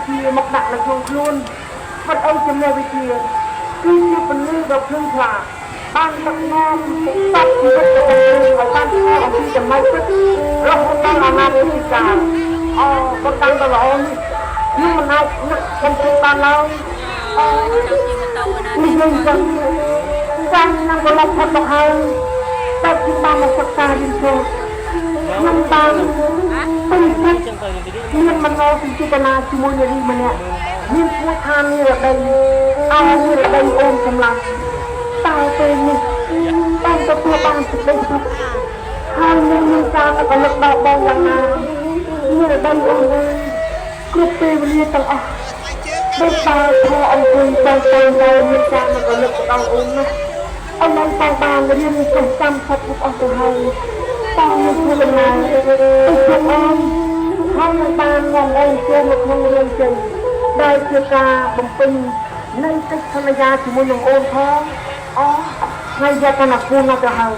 ជាមកដាក់នៅក្នុងខ្លួនបាត់អីចំណេះវិទ្យាគឺជាពលិដ៏ភ្លឺថ្លាបានដឹកនាំពុកសត្វជីវិតរបស់យើងឲ្យបានស្គាល់អំពីចំណៃពិតរហូតដល់អនាគតកាលក៏តាំងដល់ល្អនេះខ្ញុំមិនអាចនឹកបំពេញបានឡើយនេះយើងចាំនឹងបលផុតមកហើយតែជាបានមកសិក្សារៀនសូត្រខ្ញុំបានពេញចិត្តមានមនោសញ្ចេតនាជាមួយនារីម្នាក់មានឈ្មោះថានិរដីនិរដីអូនសម្លាញ់តើពេលនេះបានទទួលបានសេចក្តីសុខហើយនឹងមានការអនុត្តដល់បងយ៉ាងណានិរដីអូនគ្រប់ពេលវេលាទាំងអស់ដូចបើធေါ်អង្គុយទៅមានការអនុត្តដល់អូនណាអូនបានរៀនចុះចាំផុតអស់ទៅហើយតើមានធ្វើដំណើរទៅជុំអូនហើយនឹងបាននាំអូនចូលមកក្នុងរឿងចិនដែលជាការបំពេញនៃកិច្ចសន្យាជាមួយនឹងអូនផងថ្ងៃយកទៅណាគូណាទៅហើយ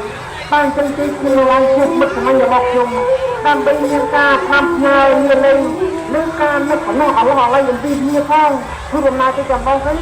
បានចឹងទីខ្ញុំឡើងជួបមិត្តសាមញ្ញរបស់ខ្ញុំដើម្បីមានការតាមផ្ញើមានលេងឬការនឹកបំណងអឡៃអំពីគ្នាផងធ្វើដំណើរទៅចាំបងទៅ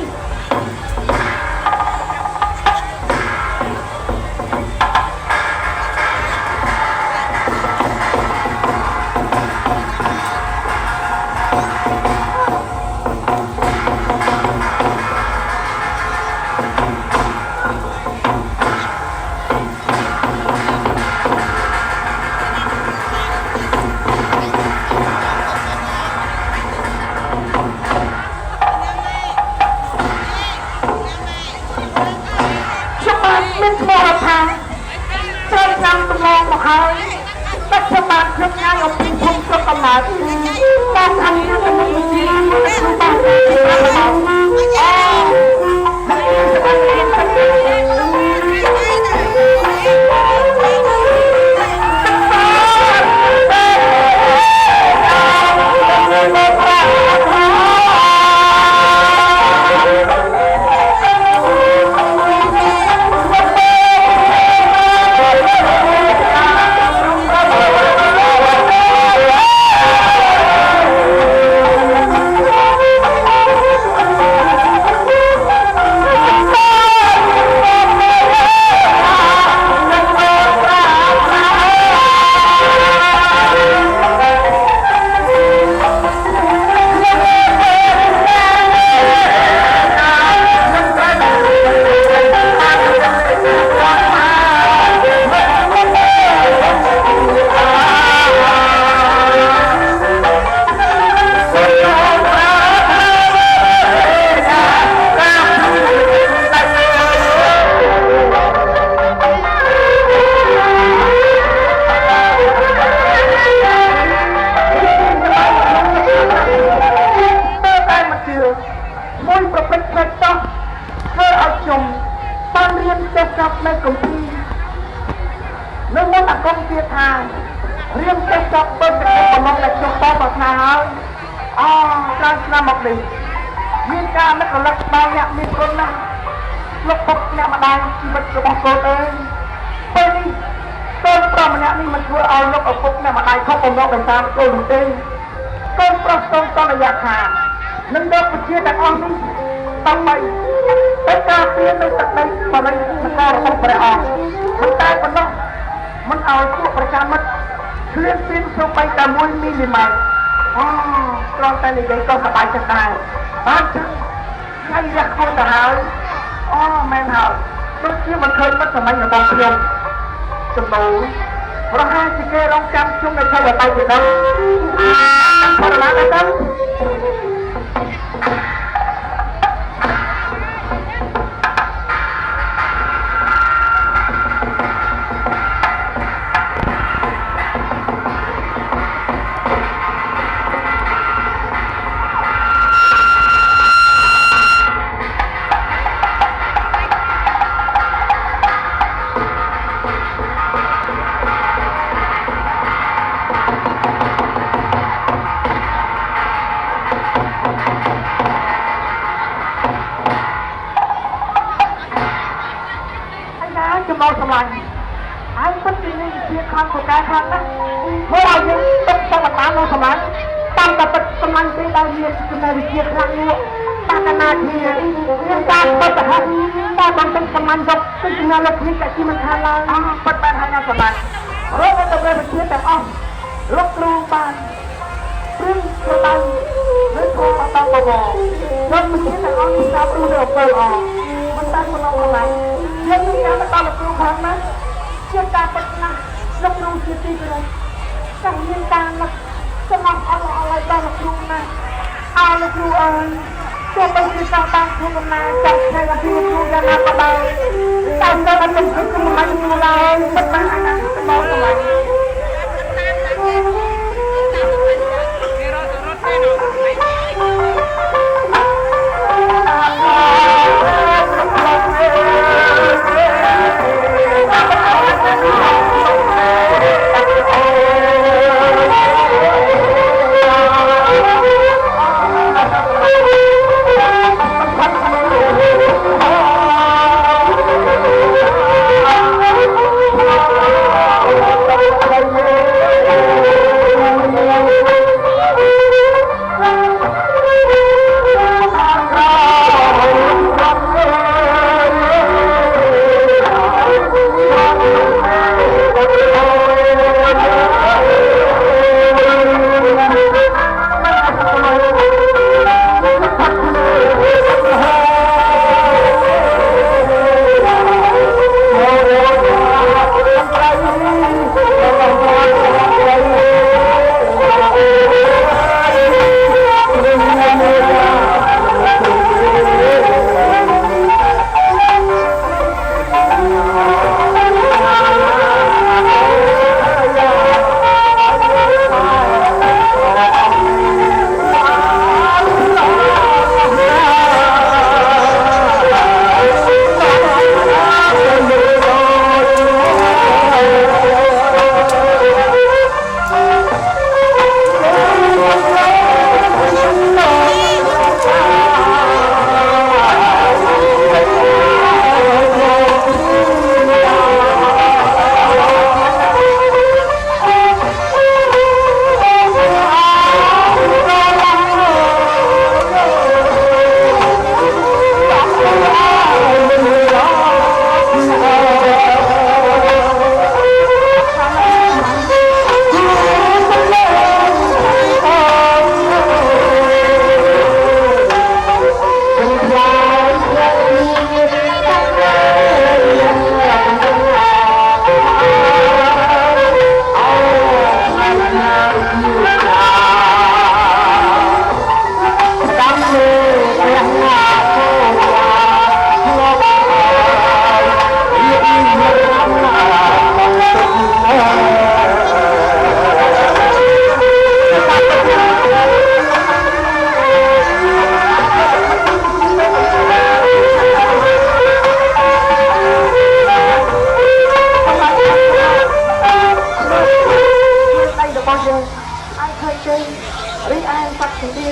មានការនឹកលឹកដល់អ្នកមានគុណណាស់លោកពុកអ្នកម្ដាយជីវិតរបស់កូនអើយពេលនេះកូនប្រុសម្នាក់នេះមិនធ្វើឲ្យលោកឪពុកអ្នកម្ដាយខកបំណងដោយសារកូននោះទេកូនប្រុសសូមតរយៈខានឹងយកវិជាទាំងអស់នេះដើម្បីទៅការពារនៅទឹកដីបរិយាកាសរបស់ព្រះអង្គមិនតែប៉ុណ្ណោះមិនឲ្យពួកប្រជាមិត្តឃ្លានពីនសូម្បីតែ1មីលីម៉ែត្រគ្រាន់តែនិយាយក៏សប្បាយចិត្តដែរបានចឹងថ្ងៃរះខូចទៅហើយមែនហើយដូចជាមិនឃើញមិត្តសម័យរបស់ខ្ញុំចំណូលប្រហែលជាគេរងចាំជុំនៅថ្ងៃបៃទៀតដល់ប៉ុន្មានទៅសម្លាញ់ហើយពិតជានេះជាខាងកកាខាងណាមើលឲ្យយើងទឹកទៅតាមនោះសម្លាញ់ តាមតែពិតកម្លាំងពេលដែលមានចំណេះវិជ្ជាខ្លាំងនោះបាកណាគ្នាមានការបិទហេតុតែបានទាំងកម្លាំងយកទៅជំនឿលើគ្នាតែជាមិនខានឡើយពិតបានហើយណាសម្រាប់រកទៅវិជ្ជាទាំងអស់លោកគ្រូបានព្រឹងប្រដៅឬធំអត់ដល់បបយកវិជ្ជាទាំងអស់ពីតាមរូបទៅអស់មិនតែក្នុងកម្លាំងយើងមានការទៅដល់លោកគ្រូខាងណាជាការពិតណាស់លោកគ្រូជាទីគោរពតែមានការណាស់សម្រាប់អស់ឲ្យដល់លោកគ្រូណាអើលោកគ្រូអើយទោះបីជាចង់បានខ្លួនកំណើចាប់ថ្ងៃអាទិត្យគ្រូយ៉ាងណាក៏ដោយតែនៅអត់មានគ្រូមិនបានគ្រូឡើយមិនបានអាណាមកកន្លែង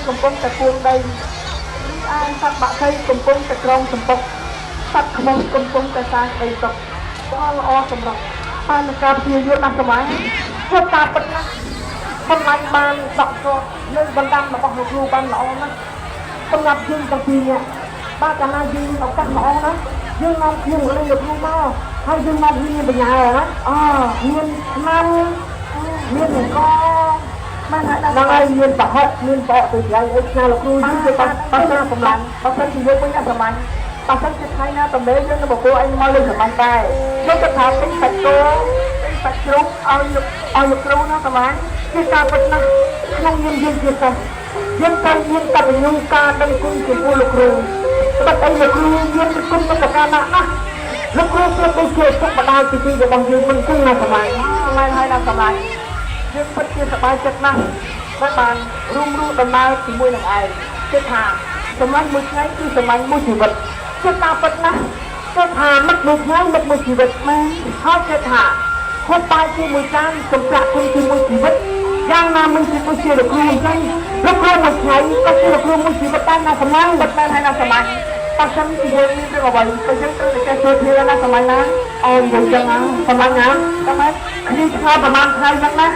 កំពុងតែគួងដីអានសត្វបាក់សីកំពុងតែក្រងសម្ពុកសត្វខ្មុំកំពុងតែសាងដីតុកក៏ល្អសម្រាប់បានការព្យាយាមណាស់សម័យធ្វើការពិតណាស់សម្រាប់បានដកជាប់លើបណ្ដាំរបស់លោកគ្រូបានល្អណាស់សម្រាប់យើងទាំងពីរនាក់បាទកាលណាយើងឱកាសល្អណាស់យើងនាំគ្នាមកលេងលោកគ្រូមកហើយយើងនាំគ្នាបញ្ញាណាមានឆ្នាំមានអង្គបានដល់ហើយមានប្រហុកមានបកទៅថ្ងៃអីឆ្ងាយលោកគ្រូយើងទៅបាត់កម្លាំងបើសិនជាយើងវិញអត់សម័យបើសិនជាថ្ងៃណាតម្លេយើងនៅបបោអីមកលេងសម័យដែរយើងក៏ថាពេញសាច់គោពេញសាច់ជ្រូកឲ្យលោកគ្រូណាសម័យជាការពិតណាស់ក្នុងនាមយើងជាសិស្សយើងត្រូវមានកតញ្ញូការដឹងគុណចំពោះលោកគ្រូត្បិតអីលោកគ្រូមានគុណទៅប្រការណាស់លោកគ្រូព្រមដូចជាពុកម្ដាយទី2របស់យើងមិនគង់ណាសម័យឡើយហើយណាសម័យយើងពិតជាសប្បាយចិត្តណាស់ដែលបានរួមរស់ដំណើរជាមួយនឹងឯងគឺថាសម្រាប់មួយថ្ងៃគឺសម្រាប់មួយជីវិតជាការពិតណាស់គឺថាមិនមួយថ្ងៃមិនមួយជីវិតមែនហើយគឺថាហូបបាយជាមួយចានសម្រាប់គុណជាមួយជីវិតយ៉ាងណាមិនជាលោកគ្រូអញ្ចឹងលោកគ្រូមួយថ្ងៃក៏ជាលោកគ្រូមួយជីវិតដែរណាសម្រាប់មិនមែនហើយណាសម្រាប់បើសិនជាយើងមានរឿងអ្វីក៏យើងត្រូវតែចេះជួយគ្នាណាសម្រាប់ណាអូយើងចឹងណាសម្រាប់ណាតែគ្នាឆ្ងល់ប្រហែលថ្ងៃហ្នឹងណា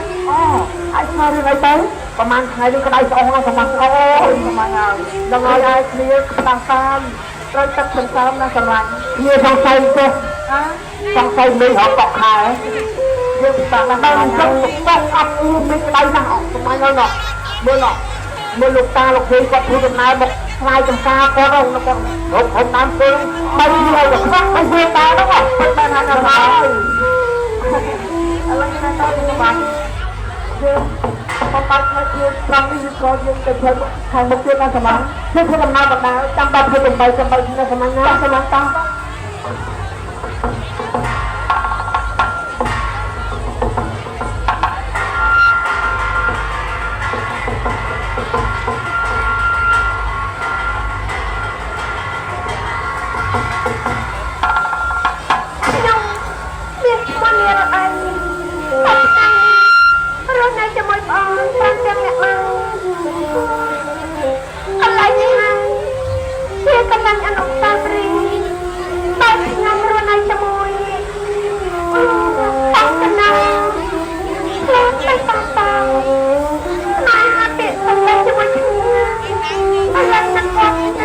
ai sao đi tớiประมาณใครนี่ก็ได้สองแล้วประมาณโอ้ยประมาณเอาดังนั้นไอ้เคลียร์ต่างกันเราจะเป็นซ้ำนะสมัยเคลียร์สองไซส์ก็สองไซส์ไม่หอกเกาะขายเยอะต่างกันต้องอัพรูปไม่ได้นะออกสมัยเราเนาะเมื่อลูกตาลูกเคยก็พูดกันนายบอกลายจำกาก็ร้องนะก็รถคนน้ำเติมไม่มีอะไรหรอกครับไม่เชื่อตาแล้วก็เป็นปัญหาอะไรอะไรนะตอนนี้มาเดี๋ยวพอปัดมาเชื่อครั้งนี้ก็ยังจะใช้ทางมุกเชื่อนะสมัยเชื่อทำนาแบบนั้นจำบัตรเพื่อนไปจำบัตรนะสมัยนะสมัยตาอะไรนี่ฮะเชื่อกำลังอนุตาบรีไปงานรนายจมูยต้องกันนะเล่นไปต่างๆนายฮะเด็กสนใจจมูยอะไรนั่นก็